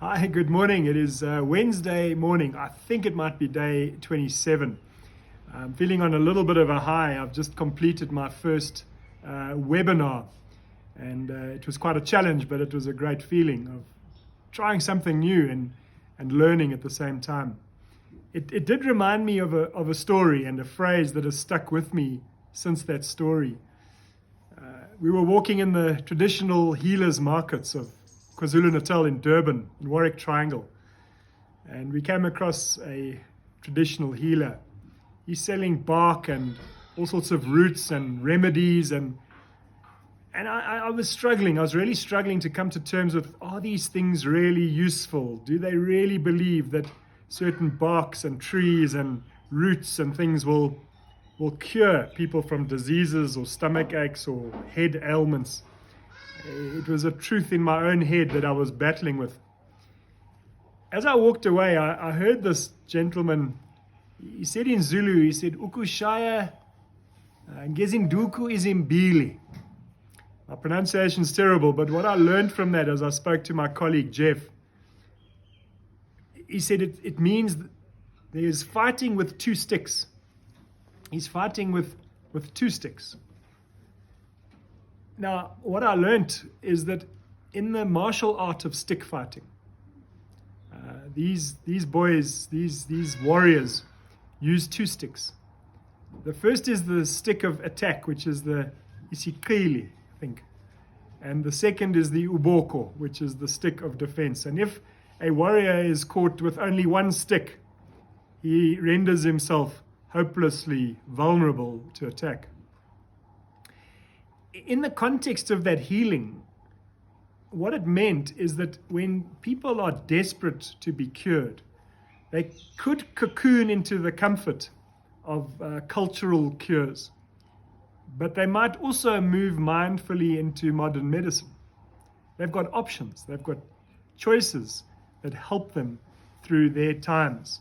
Hi, good morning. It is Wednesday morning. I think it might be day 27. I'm feeling on a little bit of a high. I've just completed my first webinar, and it was quite a challenge, but it was a great feeling of trying something new and learning at the same time. It did remind me of a story and a phrase that has stuck with me since that story. We were walking in the traditional healers markets of KwaZulu-Natal in Durban, in Warwick Triangle, and we came across a traditional healer. He's selling bark and all sorts of roots and remedies, and I was struggling. I was really struggling to come to terms with, are these things really useful? Do they really believe that certain barks and trees and roots and things will cure people from diseases or stomach aches or head ailments? It was a truth in my own head that I was battling with. As I walked away, I heard this gentleman. He said in Zulu, he said, "Ukushaya ngezinduku izimbili." My pronunciation is terrible, but what I learned from that as I spoke to my colleague Jeff, he said it means there's fighting with two sticks. He's fighting with two sticks. Now, what I learned is that in the martial art of stick fighting, these boys, these warriors, use two sticks. The first is the stick of attack, which is the isikili, I think. And the second is the uboko, which is the stick of defense. And if a warrior is caught with only one stick, he renders himself hopelessly vulnerable to attack. In the context of that healing, what it meant is that when people are desperate to be cured, they could cocoon into the comfort of cultural cures, but they might also move mindfully into modern medicine. They've got options, they've got choices that help them through their times.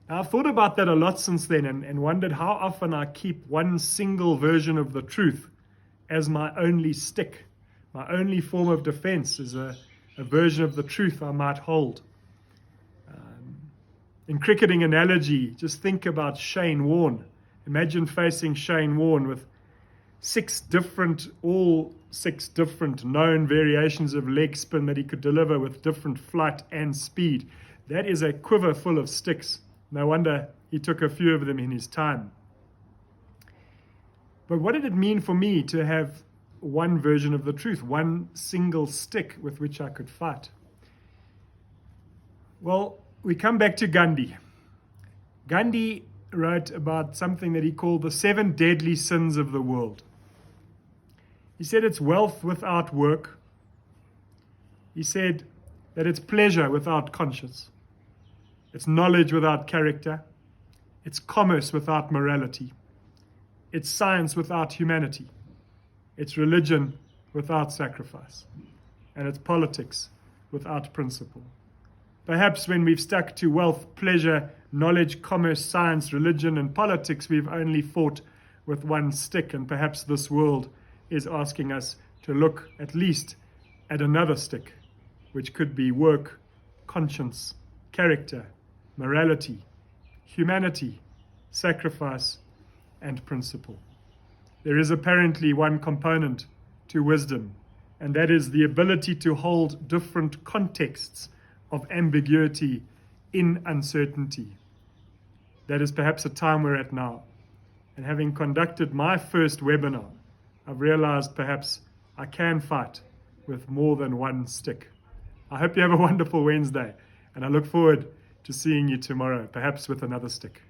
Now, I've thought about that a lot since then and wondered how often I keep one single version of the truth as my only stick. My only form of defense is a version of the truth I might hold. In cricketing analogy, just think about Shane Warne. Imagine facing Shane Warne with all six different known variations of leg spin that he could deliver with different flight and speed. That is a quiver full of sticks. No wonder he took a few of them in his time. But what did it mean for me to have one version of the truth, one single stick with which I could fight? Well, we come back to Gandhi. Gandhi wrote about something that he called the 7 deadly sins of the world. He said it's wealth without work. He said that it's pleasure without conscience. It's knowledge without character. It's commerce without morality. It's science without humanity. It's religion without sacrifice. And it's politics without principle. Perhaps when we've stuck to wealth, pleasure, knowledge, commerce, science, religion, and politics, we've only fought with one stick. And perhaps this world is asking us to look at least at another stick, which could be work, conscience, character, morality, humanity, sacrifice, and principle. There is apparently one component to wisdom, and that is the ability to hold different contexts of ambiguity in uncertainty. That is perhaps a time we're at now. And having conducted my first webinar, I've realized perhaps I can fight with more than one stick. I hope you have a wonderful Wednesday, and I look forward to seeing you tomorrow, perhaps with another stick.